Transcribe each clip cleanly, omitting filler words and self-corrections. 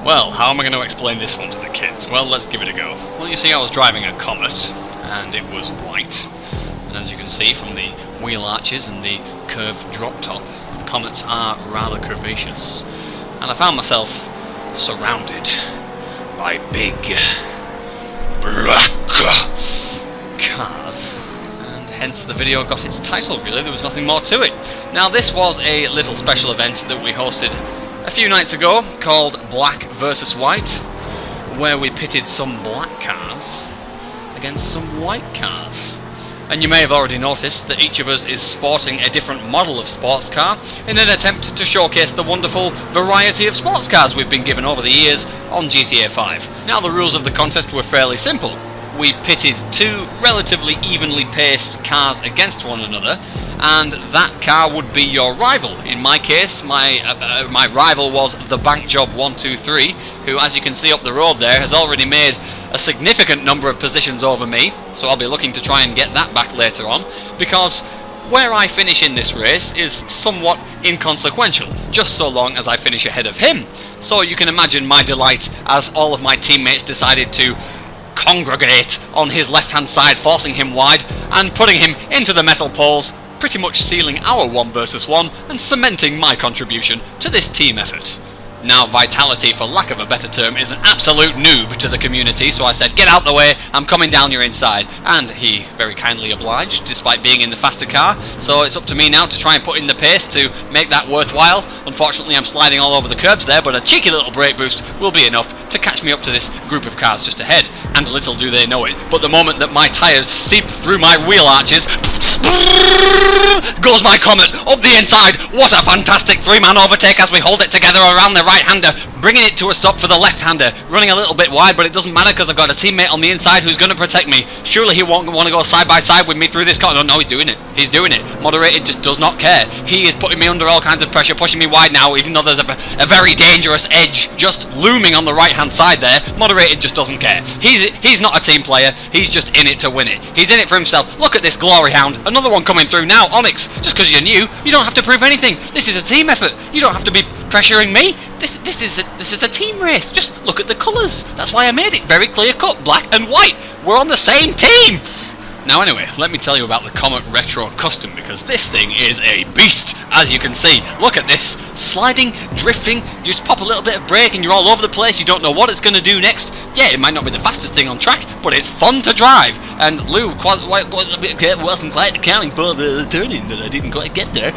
Well, how am I going to explain this one to the kids? Well, let's give it a go. Well, you see, I was driving a Comet, and it was white. And as you can see from the wheel arches and the curved drop top, Comets are rather curvaceous. And I found myself surrounded by big, black cars. And hence the video got its title, really. There was nothing more to it. Now, this was a little special event that we hosted a few nights ago called Black versus White, where we pitted some black cars against some white cars. And you may have already noticed that each of us is sporting a different model of sports car in an attempt to showcase the wonderful variety of sports cars we've been given over the years on GTA 5. Now, the rules of the contest were fairly simple. We pitted two relatively evenly paced cars against one another, and that car would be your rival. In my case, my rival was the Bank Job 123, who, as you can see up the road there, has already made a significant number of positions over me, so I'll be looking to try and get that back later on, because where I finish in this race is somewhat inconsequential, just so long as I finish ahead of him. So you can imagine my delight as all of my teammates decided to congregate on his left-hand side, forcing him wide and putting him into the metal poles, pretty much sealing our 1 versus 1 and cementing my contribution to this team effort. Now, Vitality, for lack of a better term, is an absolute noob to the community, so I said, get out the way, I'm coming down your inside. And he very kindly obliged, despite being in the faster car, so it's up to me now to try and put in the pace to make that worthwhile. Unfortunately, I'm sliding all over the curbs there, but a cheeky little brake boost will be enough to catch me up to this group of cars just ahead. And little do they know it, but the moment that my tyres seep through my wheel arches, goes my Comet up the inside. What a fantastic 3-man overtake as we hold it together around the right-hander, bringing it to a stop for the left-hander. Running a little bit wide, but it doesn't matter because I've got a teammate on the inside who's going to protect me. Surely he won't want to go side by side with me through this car. No, he's doing it. He's doing it. Moderated just does not care. He is putting me under all kinds of pressure, pushing me wide now, even though there's a very dangerous edge just looming on the right-hand side there. Moderated just doesn't care. He's not a team player. He's just in it to win it. He's in it for himself. Look at this glory hound. Another one coming through now. Onyx, just because you're new, you don't have to prove anything. This is a team effort. You don't have to be pressuring me. This is a team race. Just look at the colours. That's why I made it very clear cut, black and white. We're on the same team. Now anyway, let me tell you about the Comet Retro Custom, because this thing is a beast, as you can see. Look at this. Sliding, drifting, you just pop a little bit of brake and you're all over the place, you don't know what it's going to do next. Yeah, it might not be the fastest thing on track, but it's fun to drive. And Lou wasn't quite accounting for the turning that I didn't quite get there.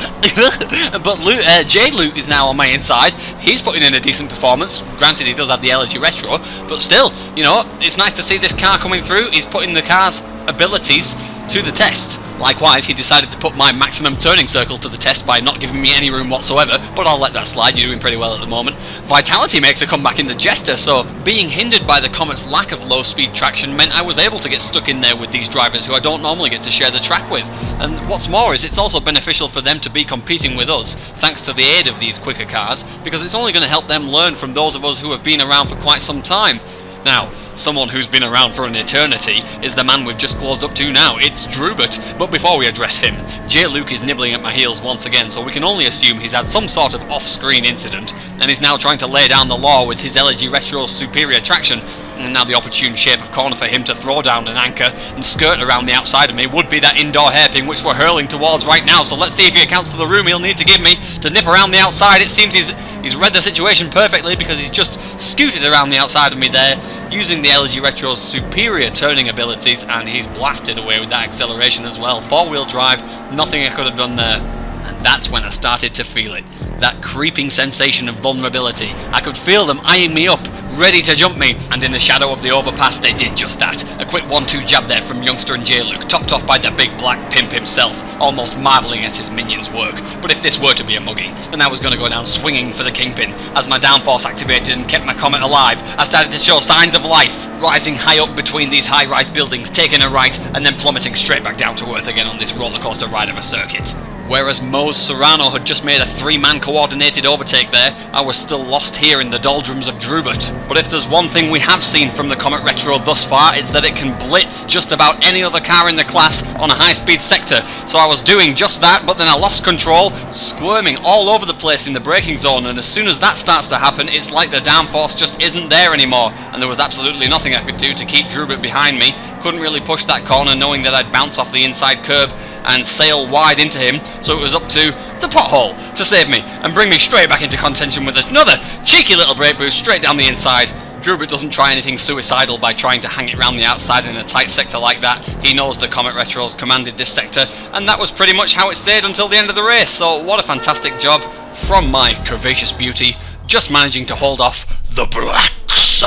But J Luke is now on my inside. He's putting in a decent performance. Granted, he does have the LG Retro, but still, you know, it's nice to see this car coming through. He's putting the car's abilities to the test. Likewise, he decided to put my maximum turning circle to the test by not giving me any room whatsoever, but I'll let that slide. You're doing pretty well at the moment. Vitality makes a comeback in the Jester, so being hindered by the Comet's lack of low-speed traction meant I was able to get stuck in there with these drivers who I don't normally get to share the track with. And what's more is it's also beneficial for them to be competing with us, thanks to the aid of these quicker cars, because it's only going to help them learn from those of us who have been around for quite some time. Now, someone who's been around for an eternity is the man we've just closed up to now. It's Drubert. But before we address him, J. Luke is nibbling at my heels once again, so we can only assume he's had some sort of off-screen incident, and is now trying to lay down the law with his LG Retro's superior traction. And now the opportune shape of corner for him to throw down an anchor and skirt around the outside of me would be that indoor hairpin which we're hurling towards right now. So let's see if he accounts for the room he'll need to give me to nip around the outside. It seems he's read the situation perfectly, because he's just scooted around the outside of me there, using the LG Retro's superior turning abilities, and he's blasted away with that acceleration as well. 4-wheel drive, nothing I could have done there. And that's when I started to feel it. That creeping sensation of vulnerability. I could feel them eyeing me up, ready to jump me, and in the shadow of the overpass they did just that. A quick 1-2 jab there from youngster and J. Luke, topped off by the big black pimp himself, almost marvelling at his minion's work. But if this were to be a mugging, then I was going to go down swinging for the kingpin. As my downforce activated and kept my Comet alive, I started to show signs of life, rising high up between these high-rise buildings, taking a right, and then plummeting straight back down to earth again on this rollercoaster ride of a circuit. Whereas Mose Serrano had just made a 3-man coordinated overtake there, I was still lost here in the doldrums of Drubert. But if there's one thing we have seen from the Comet Retro thus far, it's that it can blitz just about any other car in the class on a high-speed sector. So I was doing just that, but then I lost control, squirming all over the place in the braking zone, and as soon as that starts to happen, it's like the downforce just isn't there anymore, and there was absolutely nothing I could do to keep Drubert behind me. Couldn't really push that corner knowing that I'd bounce off the inside curb and sail wide into him, so it was up to the pothole to save me and bring me straight back into contention with another cheeky little brake boost straight down the inside. Drubert doesn't try anything suicidal by trying to hang it round the outside in a tight sector like that. He knows the Comet Retros commanded this sector, and that was pretty much how it stayed until the end of the race, so what a fantastic job from my Curvaceous beauty, just managing to hold off the Blacks.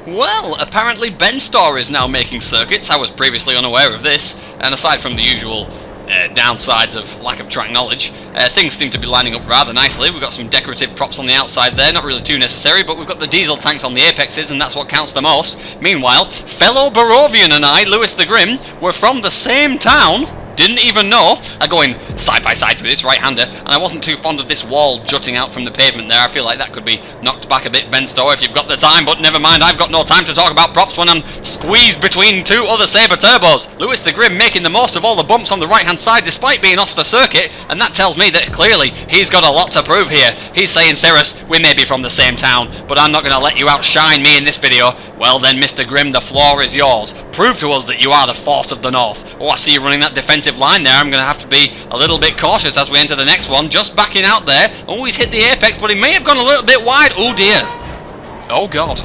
Well, apparently Ben Store is now making circuits. I was previously unaware of this, and aside from the usual downsides of lack of track knowledge, things seem to be lining up rather nicely. We've got some decorative props on the outside there, not really too necessary, but we've got the diesel tanks on the apexes, and that's what counts the most. Meanwhile, fellow Barovian and I, Lewis the Grim, were from the same town. Didn't even know, are going side by side with this right-hander, and I wasn't too fond of this wall jutting out from the pavement there. I feel like that could be knocked back a bit, Ben Stowe, if you've got the time, but never mind, I've got no time to talk about props when I'm squeezed between two other Sabre Turbos. Lewis the Grim making the most of all the bumps on the right-hand side despite being off the circuit, and that tells me that clearly he's got a lot to prove here. He's saying, Cyrus, we may be from the same town, but I'm not going to let you outshine me in this video. Well then, Mr. Grim, the floor is yours. Prove to us that you are the force of the North. Oh, I see you running that defensive line there. I'm going to have to be a little bit cautious as we enter the next one. Just backing out there. Oh, he's hit the apex, but he may have gone a little bit wide. Oh dear. Oh God.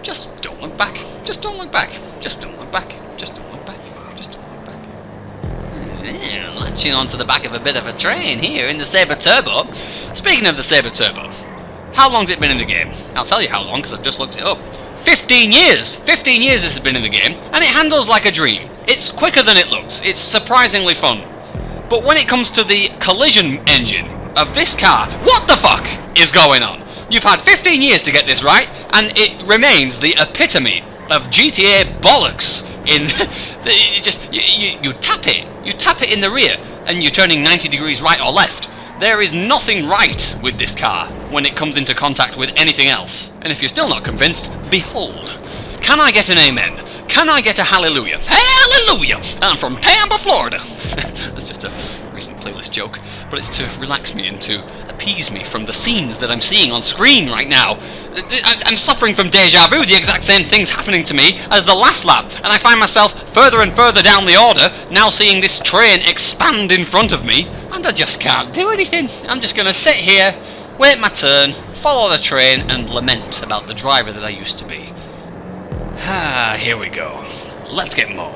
Just don't look back. Just don't look back. Just don't look back. Just don't look back. Just don't look back. Yeah, latching onto the back of a bit of a train here in the Sabre Turbo. Speaking of the Sabre Turbo, how long's it been in the game? I'll tell you how long, because I've just looked it up. 15 years! 15 years this has been in the game, and it handles like a dream. It's quicker than it looks. It's surprisingly fun. But when it comes to the collision engine of this car, what the fuck is going on? You've had 15 years to get this right, and it remains the epitome of GTA bollocks. You tap it in the rear, and you're turning 90 degrees right or left. There is nothing right with this car when it comes into contact with anything else. And if you're still not convinced, behold. Can I get an amen? Can I get a hallelujah? Hallelujah! I'm from Tampa, Florida. That's just a recent playlist joke, but it's to relax me and to appease me from the scenes that I'm seeing on screen right now. I'm suffering from deja vu, the exact same thing's happening to me as the last lap, and I find myself further and further down the order, now seeing this train expand in front of me, and I just can't do anything. I'm just going to sit here, wait my turn, follow the train, and lament about the driver that I used to be. Here we go. Let's get more.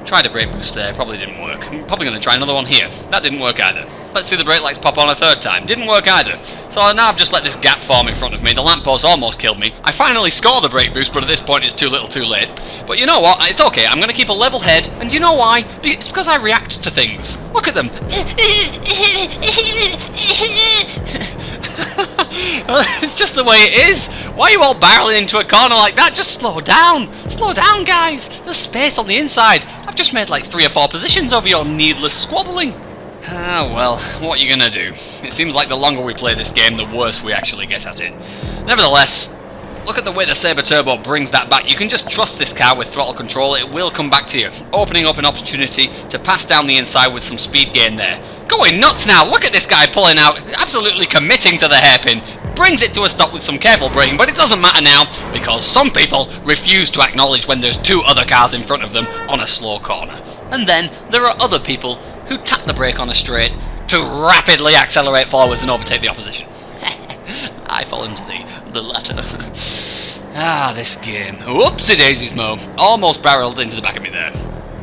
Tried a brake boost there, probably didn't work. I'm probably going to try another one here. That didn't work either. Let's see the brake lights pop on a third time. Didn't work either. So now I've just let this gap form in front of me. The lamppost almost killed me. I finally score the brake boost, but at this point it's too little too late. But you know what? It's okay. I'm going to keep a level head. And you know why? It's because I react to things. Look at them. It's just the way it is. Why are you all barreling into a corner like that? Just slow down. Slow down, guys. There's space on the inside. I've just made like 3 or 4 positions over your needless squabbling. Well, what are you gonna do? It seems like the longer we play this game, the worse we actually get at it. Nevertheless, look at the way the Sabre Turbo brings that back. You can just trust this car with throttle control. It will come back to you, opening up an opportunity to pass down the inside with some speed gain there. Going nuts now. Look at this guy pulling out, absolutely committing to the hairpin. Brings it to a stop with some careful braking, but it doesn't matter now because some people refuse to acknowledge when there's 2 other cars in front of them on a slow corner. And then there are other people who tap the brake on a straight to rapidly accelerate forwards and overtake the opposition. I fall into the latter. This game. Whoopsie daisies, Mo. Almost barreled into the back of me there.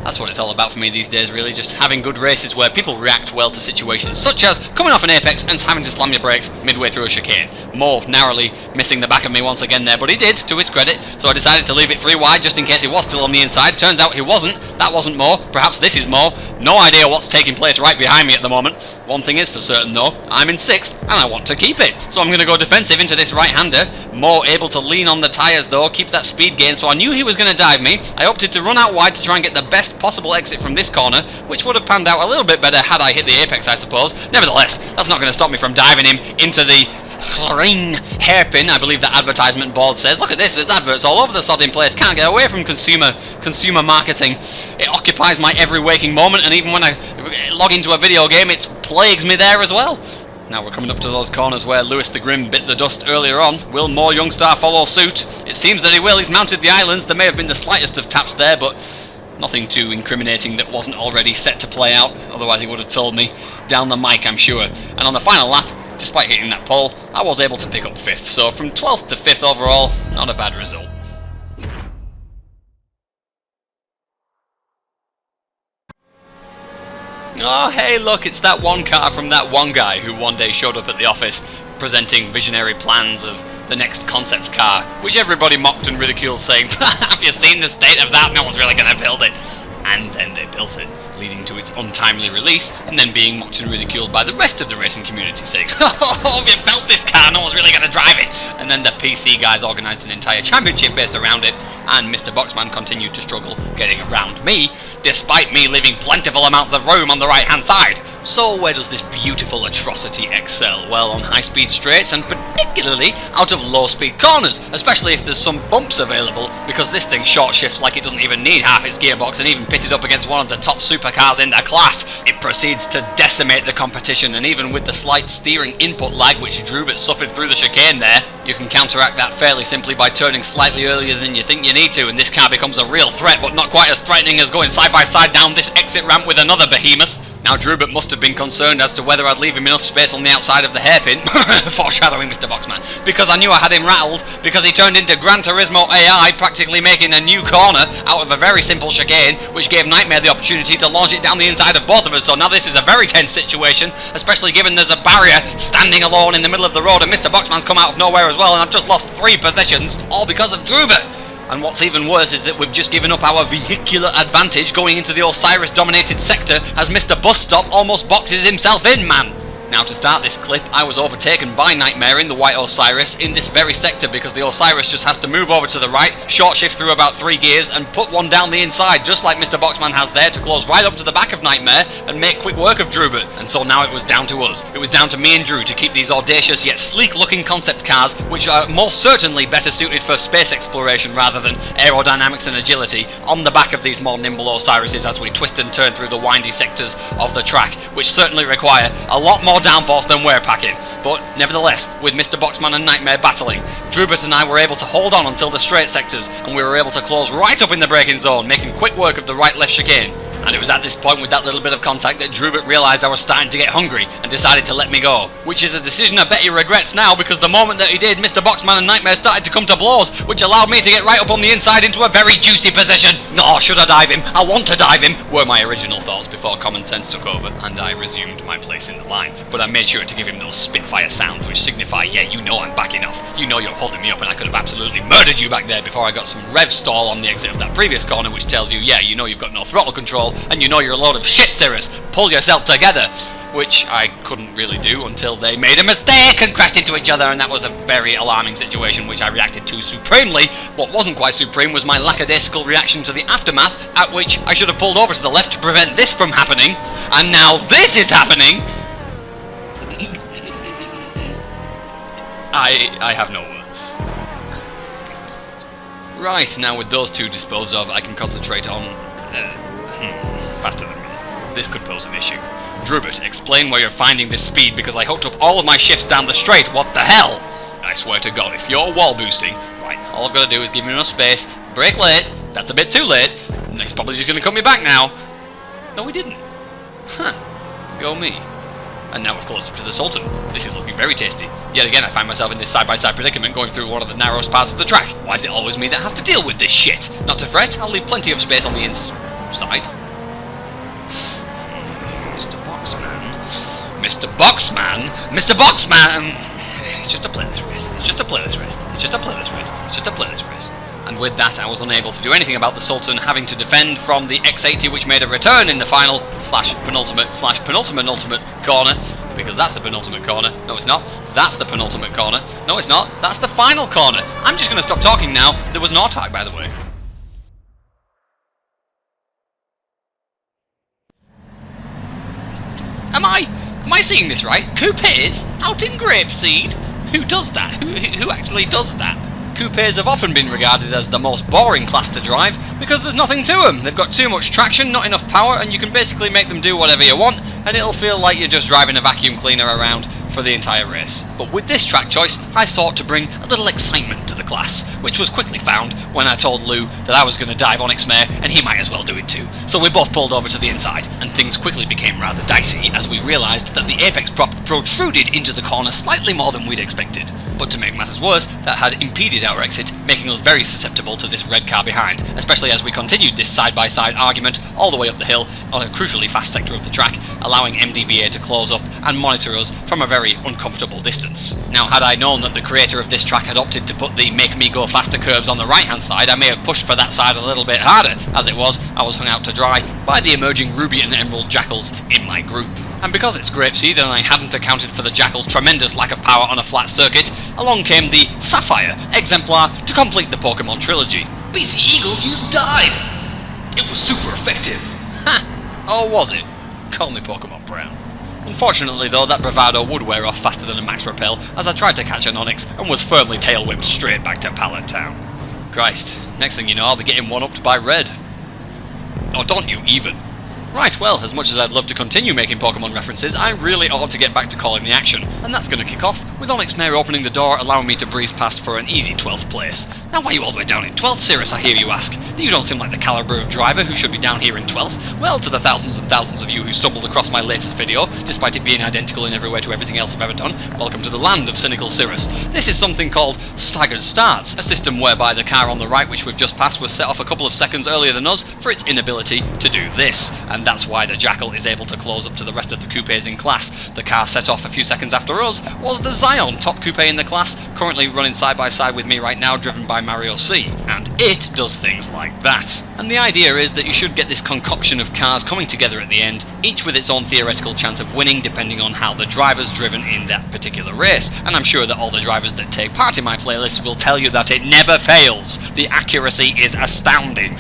That's what it's all about for me these days, really, just having good races where people react well to situations, such as coming off an apex and having to slam your brakes midway through a chicane. Mo narrowly missing the back of me once again there, but he did, to his credit, so I decided to leave it 3 wide just in case he was still on the inside. Turns out he wasn't. That wasn't Mo. Perhaps this is Mo. No idea what's taking place right behind me at the moment. One thing is for certain though, I'm in 6th and I want to keep it. So I'm going to go defensive into this right-hander. Mo able to lean on the tyres though, keep that speed gain, so I knew he was going to dive me. I opted to run out wide to try and get the best possible exit from this corner, which would have panned out a little bit better had I hit the apex, I suppose. Nevertheless, that's not going to stop me from diving him into the clean hairpin, I believe the advertisement board says. Look at this, there's adverts all over the sodding place. Can't get away from consumer marketing. It occupies my every waking moment, and even when I log into a video game, it plagues me there as well. Now we're coming up to those corners where Lewis the Grim bit the dust earlier on. Will more Youngstar follow suit? It seems that he will. He's mounted the islands. There may have been the slightest of taps there, but nothing too incriminating that wasn't already set to play out. Otherwise he would have told me down the mic, I'm sure. And on the final lap, despite hitting that pole, I was able to pick up 5th. So from 12th to 5th overall, not a bad result. Oh, hey, look, it's that one car from that one guy who one day showed up at the office presenting visionary plans of the next concept car, which everybody mocked and ridiculed, saying, have you seen the state of that? No one's really going to build it. And then they built it, leading to its untimely release, and then being mocked and ridiculed by the rest of the racing community, saying, oh, have you felt this car? No one's really going to drive it. And then the PC guys organised an entire championship based around it, and Mr. Boxman continued to struggle getting around me, despite me leaving plentiful amounts of room on the right-hand side. So where does this beautiful atrocity excel? Well, on high-speed straights, and particularly out of low-speed corners, especially if there's some bumps available, because this thing short shifts like it doesn't even need half its gearbox, and even pitted up against one of the top supercars in the class, it proceeds to decimate the competition, and even with the slight steering input lag which Drubit suffered through the chicane there, you can counteract that fairly simply by turning slightly earlier than you think you need to, and this car becomes a real threat, but not quite as threatening as going side by side down this exit ramp with another behemoth. Now Drubit must have been concerned as to whether I'd leave him enough space on the outside of the hairpin, foreshadowing Mr. Boxman, because I knew I had him rattled, because he turned into Gran Turismo AI, practically making a new corner out of a very simple chicane, which gave Nightmare the opportunity to launch it down the inside of both of us. So now this is a very tense situation, especially given there's a barrier standing alone in the middle of the road, and Mr. Boxman's come out of nowhere as well, and I've just lost 3 positions, all because of Drubit. And what's even worse is that we've just given up our vehicular advantage going into the Osiris-dominated sector as Mr. Bus Stop almost boxes himself in, man. Now to start this clip, I was overtaken by Nightmare in the white Osiris in this very sector because the Osiris just has to move over to the right, short shift through about 3 gears and put one down the inside, just like Mr. Boxman has there, to close right up to the back of Nightmare and make quick work of Drubit. And so now it was down to us. It was down to me and Drew to keep these audacious yet sleek looking concept cars, which are most certainly better suited for space exploration rather than aerodynamics and agility, on the back of these more nimble Osirises as we twist and turn through the windy sectors of the track, which certainly require a lot more downforce than we're packing. But nevertheless, with Mr. Boxman and Nightmare battling, Drubit and I were able to hold on until the straight sectors, and we were able to close right up in the braking zone, making quick work of the right-left chicane. And it was at this point with that little bit of contact that Drubit realised I was starting to get hungry and decided to let me go. Which is a decision I bet he regrets now, because the moment that he did, Mr. Boxman and Nightmare started to come to blows, which allowed me to get right up on the inside into a very juicy position. Oh, should I dive him? I want to dive him, were my original thoughts before common sense took over and I resumed my place in the line. But I made sure to give him those Spitfire sounds which signify, yeah, you know I'm backing off. You know you're holding me up and I could have absolutely murdered you back there before I got some rev stall on the exit of that previous corner, which tells you, yeah, you know you've got no throttle control and you know you're a load of shit, Cirrus. Pull yourself together. Which I couldn't really do until they made a mistake and crashed into each other, and that was a very alarming situation which I reacted to supremely. What wasn't quite supreme was my lackadaisical reaction to the aftermath, at which I should have pulled over to the left to prevent this from happening, and now this is happening. I have no words. Right, now with those two disposed of, I can concentrate on faster than me. This could pose an issue. Drubit, explain where you're finding this speed, because I hooked up all of my shifts down the straight. What the hell? I swear to God, if you're wall boosting, right, all I've got to do is give him enough space, brake late, that's a bit too late, and he's probably just going to cut me back now. No, he didn't. Huh. Go me. And now we've closed up to the Sultan. This is looking very tasty. Yet again, I find myself in this side-by-side predicament going through one of the narrowest parts of the track. Why is it always me that has to deal with this shit? Not to fret, I'll leave plenty of space on the inside. Mr. Boxman? Mr. Boxman? Mr. Boxman! It's just a playlist race. It's just a playlist race. It's just a playlist race. It's just a playlist race. And with that, I was unable to do anything about the Sultan having to defend from the X80, which made a return in the final /penultimate ultimate corner, because that's the penultimate corner. No, it's not. That's the penultimate corner. No, it's not. That's the final corner. I'm just going to stop talking now. There was an autark, by the way. Am I seeing this right? Coupes out in Grapeseed? Who does that? Who actually does that? Coupes have often been regarded as the most boring class to drive because there's nothing to them. They've got too much traction, not enough power, and you can basically make them do whatever you want, and it'll feel like you're just driving a vacuum cleaner around for the entire race. But with this track choice, I sought to bring a little excitement to the class, which was quickly found when I told Lou that I was going to dive Onyx Mare, and he might as well do it too. So we both pulled over to the inside, and things quickly became rather dicey as we realised that the apex prop protruded into the corner slightly more than we'd expected. But to make matters worse, that had impeded our exit, making us very susceptible to this red car behind, especially as we continued this side-by-side argument all the way up the hill on a crucially fast sector of the track, allowing MDBA to close up and monitor us from a very uncomfortable distance. Now, had I known that the creator of this track had opted to put the make me go faster curbs on the right-hand side, I may have pushed for that side a little bit harder. As it was, I was hung out to dry by the emerging Ruby and Emerald Jackals in my group. And because it's Grapeseed and I hadn't accounted for the Jackal's tremendous lack of power on a flat circuit, along came the Sapphire Exemplar to complete the Pokemon trilogy. BC Eagles used Dive! It was super effective! Ha! Or was it? Call me Pokemon Brown. Unfortunately though, that bravado would wear off faster than a max repel as I tried to catch an Onix and was firmly tail-whipped straight back to Pallet Town. Christ, next thing you know I'll be getting one-upped by Red. Or don't you even? Right, well, as much as I'd love to continue making Pokemon references, I really ought to get back to calling the action, and that's going to kick off with Onyx Mare opening the door, allowing me to breeze past for an easy 12th place. Now why are you all the way down in 12th, Cirrus, I hear you ask? You don't seem like the calibre of driver who should be down here in 12th. Well, to the thousands and thousands of you who stumbled across my latest video, despite it being identical in every way to everything else I've ever done, welcome to the land of cynical Cirrus. This is something called staggered starts, a system whereby the car on the right which we've just passed was set off a couple of seconds earlier than us for its inability to do this, and that's why the Jackal is able to close up to the rest of the coupes in class. The car set off a few seconds after us was the Zion, top coupe in the class, currently running side by side with me right now, driven by Mario C, and it does things like that. And the idea is that you should get this concoction of cars coming together at the end, each with its own theoretical chance of winning depending on how the driver's driven in that particular race, and I'm sure that all the drivers that take part in my playlist will tell you that it never fails. The accuracy is astounding.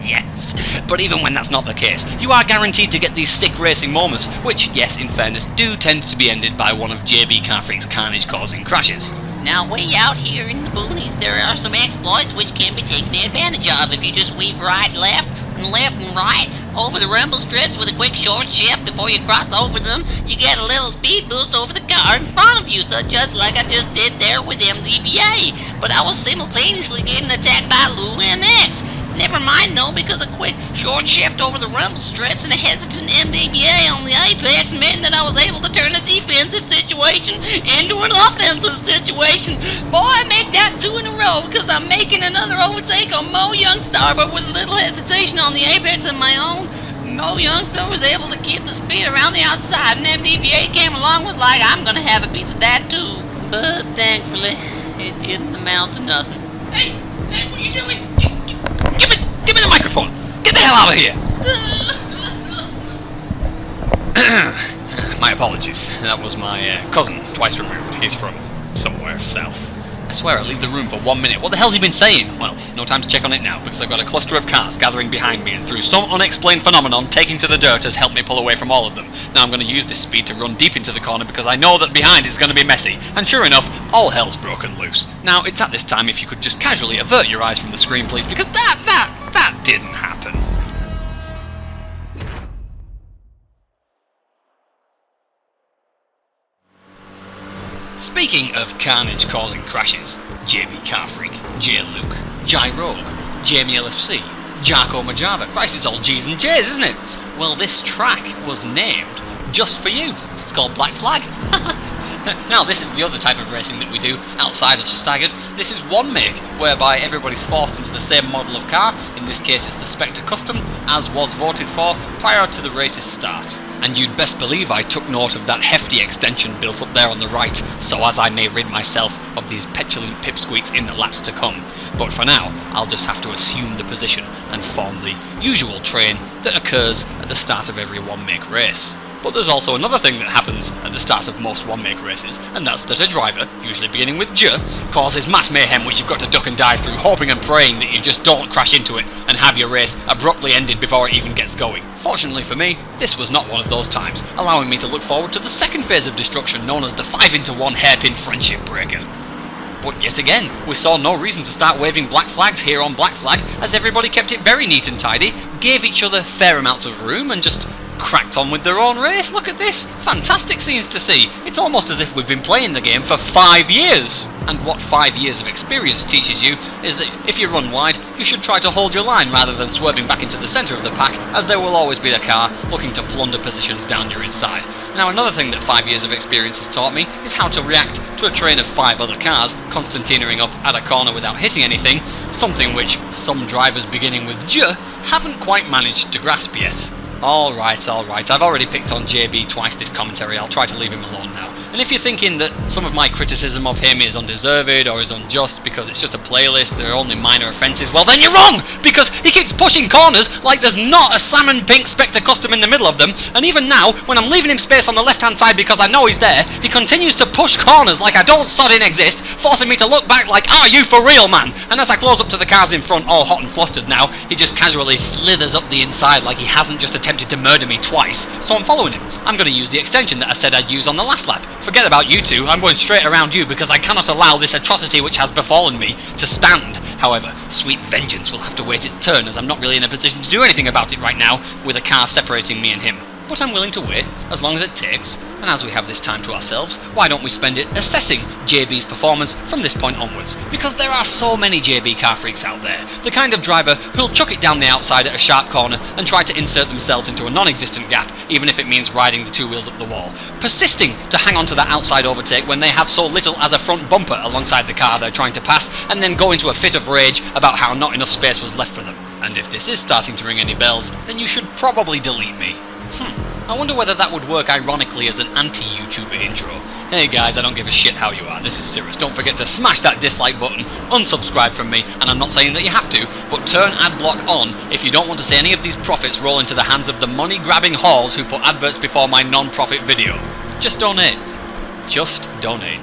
Yes. But even when that's not the case, you are guaranteed to get these sick racing moments, which, yes, in fairness, do tend to be ended by one of JB Carfreak's carnage-causing crashes. Now, way out here in the boonies, there are some exploits which can be taken advantage of if you just weave right, left and right over the rumble strips with a quick short shift before you cross over them. You get a little speed boost over the car in front of you, such as like I just did there with MDBA. But I was simultaneously getting attacked by Lou MX. Never mind though, because a quick short shift over the rumble strips and a hesitant MDBA on the apex meant that I was able to turn a defensive situation into an offensive situation. Boy, I make that 2 in a row because I'm making another overtake on Mo Youngstar, but with a little hesitation on the apex of my own. Mo Youngstar was able to keep the speed around the outside, and MDBA came along was like, I'm gonna have a piece of that too. But thankfully, it didn't amount to nothing. Hey, what are you doing? Give me the microphone! Get the hell out of here! My apologies. That was my cousin, twice removed. He's from somewhere south. I swear, I'll leave the room for 1 minute. What the hell's he been saying? Well, no time to check on it now, because I've got a cluster of cars gathering behind me, and through some unexplained phenomenon, taking to the dirt has helped me pull away from all of them. Now I'm going to use this speed to run deep into the corner, because I know that behind it's going to be messy. And sure enough, all hell's broken loose. Now, it's at this time if you could just casually avert your eyes from the screen, please, because that didn't happen. Speaking of carnage-causing crashes, JB Carfreak, J Luke, Jai Rogue, Jamie LFC, Jarko Majava. Christ, it's all G's and J's, isn't it? Well, this track was named just for you. It's called Black Flag. Now, this is the other type of racing that we do outside of Staggered. This is one make, whereby everybody's forced into the same model of car. In this case, it's the Spectre Custom, as was voted for prior to the race's start. And you'd best believe I took note of that hefty extension built up there on the right, so as I may rid myself of these petulant pipsqueaks in the laps to come. But for now, I'll just have to assume the position and form the usual train that occurs at the start of every one-make race. But there's also another thing that happens at the start of most one-make races, and that's that a driver, usually beginning with J, causes mass mayhem which you've got to duck and dive through, hoping and praying that you just don't crash into it and have your race abruptly ended before it even gets going. Fortunately for me, this was not one of those times, allowing me to look forward to the second phase of destruction known as the 5-into-1 hairpin friendship breaker. But yet again, we saw no reason to start waving black flags here on Black Flag, as everybody kept it very neat and tidy, gave each other fair amounts of room, and just cracked on with their own race. Look at this! Fantastic scenes to see! It's almost as if we've been playing the game for 5 years! And what 5 years of experience teaches you is that if you run wide, you should try to hold your line rather than swerving back into the centre of the pack, as there will always be a car looking to plunder positions down your inside. Now, another thing that 5 years of experience has taught me is how to react to a train of 5 other cars concertinaing up at a corner without hitting anything, something which some drivers beginning with J haven't quite managed to grasp yet. Alright, I've already picked on JB twice this commentary, I'll try to leave him alone now. And if you're thinking that some of my criticism of him is undeserved or is unjust because it's just a playlist, there are only minor offences, well then you're wrong! Because he keeps pushing corners like there's not a salmon pink Spectre custom in the middle of them, and even now, when I'm leaving him space on the left hand side because I know he's there, he continues to push corners like I don't sodding exist, forcing me to look back like, are you for real, man? And as I close up to the cars in front, all hot and flustered now, he just casually slithers up the inside like he hasn't just attempted to murder me twice. So I'm following him. I'm going to use the extension that I said I'd use on the last lap. Forget about you two, I'm going straight around you because I cannot allow this atrocity which has befallen me to stand. However, sweet vengeance will have to wait its turn as I'm not really in a position to do anything about it right now with a car separating me and him. But I'm willing to wait, as long as it takes, and as we have this time to ourselves, why don't we spend it assessing JB's performance from this point onwards? Because there are so many JB car freaks out there, the kind of driver who'll chuck it down the outside at a sharp corner and try to insert themselves into a non-existent gap, even if it means riding the two wheels up the wall, persisting to hang on to that outside overtake when they have so little as a front bumper alongside the car they're trying to pass, and then go into a fit of rage about how not enough space was left for them. And if this is starting to ring any bells, then you should probably delete me. I wonder whether that would work ironically as an anti-YouTuber intro. Hey guys, I don't give a shit how you are, this is serious. Don't forget to smash that dislike button, unsubscribe from me, and I'm not saying that you have to, but turn adblock on if you don't want to see any of these profits roll into the hands of the money-grabbing whores who put adverts before my non-profit video. Just donate. Just donate.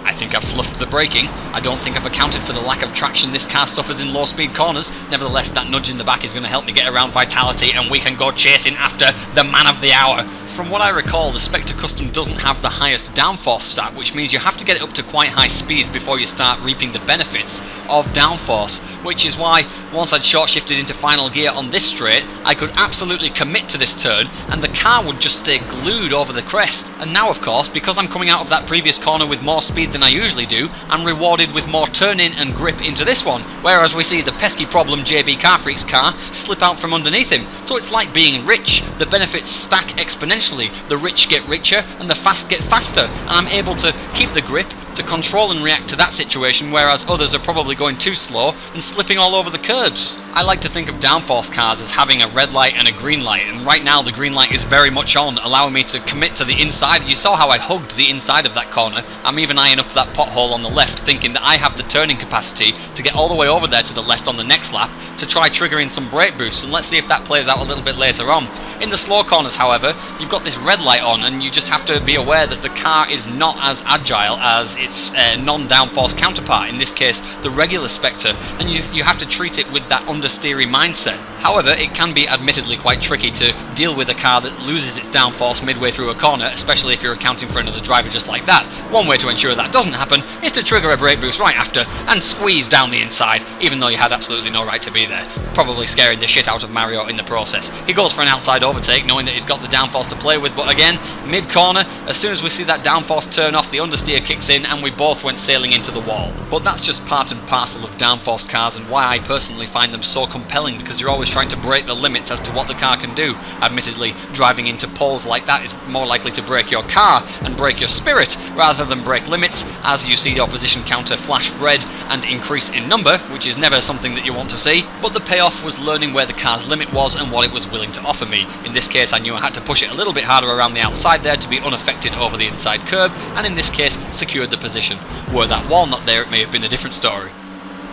I think I've fluffed the braking. I don't think I've accounted for the lack of traction this car suffers in low-speed corners. Nevertheless, that nudge in the back is going to help me get around Vitality and we can go chasing after the man of the hour. From what I recall, the Spectre Custom doesn't have the highest downforce stat, which means you have to get it up to quite high speeds before you start reaping the benefits of downforce, which is why once I'd short shifted into final gear on this straight, I could absolutely commit to this turn and the car would just stay glued over the crest. And now of course, because I'm coming out of that previous corner with more speed than I usually do, I'm rewarded with more turn-in and grip into this one, whereas we see the pesky problem JB Car Freak's car slip out from underneath him. So it's like being rich, the benefits stack exponentially. The rich get richer and the fast get faster, and I'm able to keep the grip to control and react to that situation, whereas others are probably going too slow and slipping all over the curbs. I like to think of downforce cars as having a red light and a green light, and right now the green light is very much on, allowing me to commit to the inside. You saw how I hugged the inside of that corner. I'm even eyeing up that pothole on the left, thinking that I have the turning capacity to get all the way over there to the left on the next lap to try triggering some brake boosts, and let's see if that plays out a little bit later on. In the slow corners, however, you've got this red light on, and you just have to be aware that the car is not as agile as its non-downforce counterpart, in this case the regular Spectre, and you have to treat it with that understeery mindset. However, it can be admittedly quite tricky to deal with a car that loses its downforce midway through a corner, especially if you're accounting for another driver just like that. One way to ensure that doesn't happen is to trigger a brake boost right after and squeeze down the inside, even though you had absolutely no right to be there, probably scaring the shit out of Mario in the process. He goes for an outside overtake knowing that he's got the downforce to play with, but again, mid-corner, as soon as we see that downforce turn off, the understeer kicks in and we both went sailing into the wall. But that's just part and parcel of downforce cars and why I personally find them so compelling, because you're always trying to break the limits as to what the car can do. Admittedly, driving into poles like that is more likely to break your car and break your spirit rather than break limits, as you see the opposition counter flash red and increase in number, which is never something that you want to see. But the payoff was learning where the car's limit was and what it was willing to offer me. In this case, I knew I had to push it a little bit harder around the outside there to be unaffected over the inside curb, and in this case secured the position. Were that wall not there, it may have been a different story.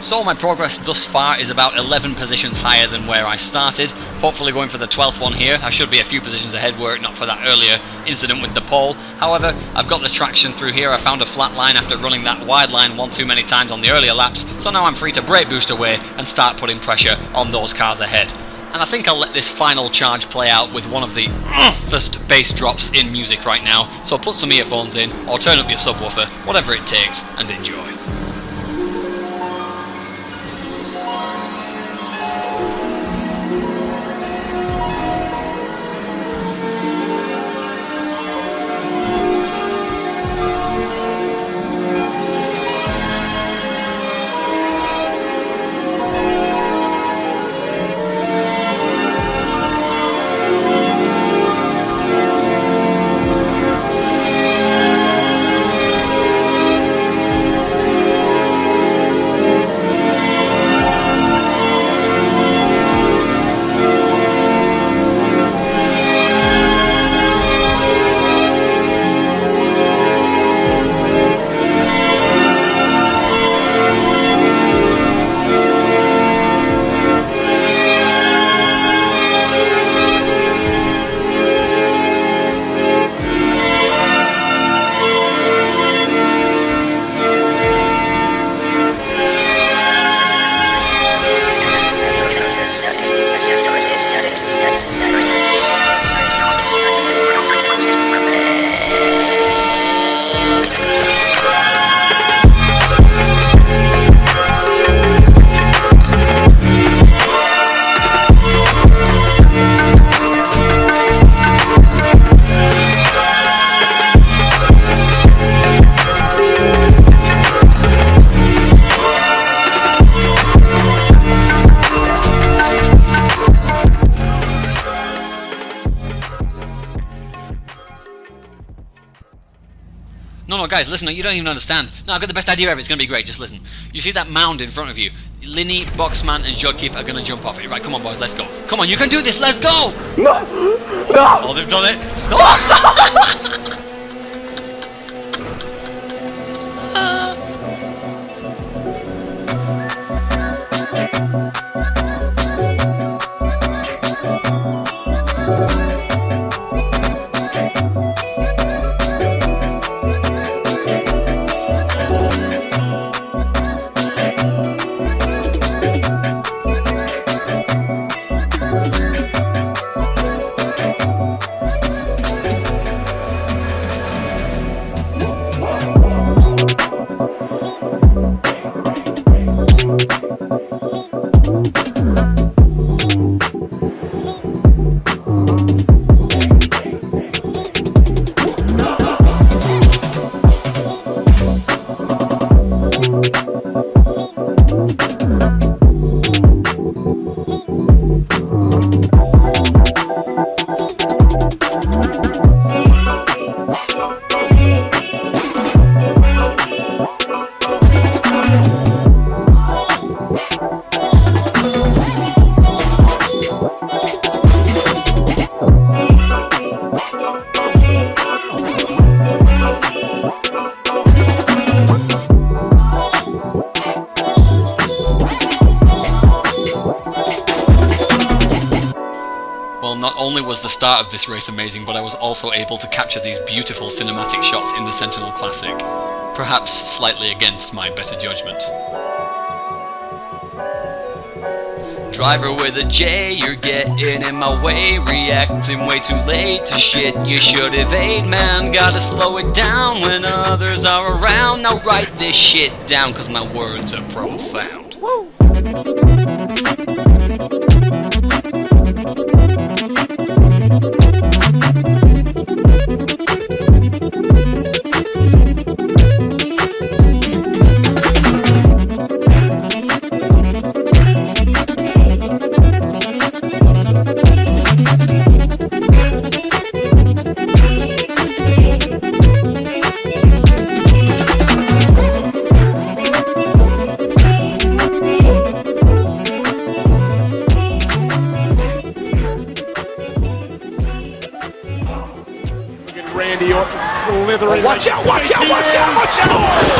So my progress thus far is about 11 positions higher than where I started, hopefully going for the 12th one here. I should be a few positions ahead were it not for that earlier incident with the pole. However, I've got the traction through here. I found a flat line after running that wide line one too many times on the earlier laps, so now I'm free to brake boost away and start putting pressure on those cars ahead. And I think I'll let this final charge play out with one of the first bass drops in music right now, so put some earphones in or turn up your subwoofer, whatever it takes, and enjoy. No, guys, listen, you don't even understand. No, I've got the best idea ever, it's going to be great, just listen. You see that mound in front of you? Linny, Boxman, and Jodkif are going to jump off it. Right, come on, boys, let's go. Come on, you can do this, let's go! No! No! Oh, they've done it. No! Not only was the start of this race amazing, but I was also able to capture these beautiful cinematic shots in the Sentinel Classic. Perhaps slightly against my better judgment. Driver with a J, you're getting in my way, reacting way too late to shit you should evade, man. Gotta slow it down when others are around. Now write this shit down, cause my words are profound. Woo. Randy Orton slithering. Watch out, watch out, watch out, watch out!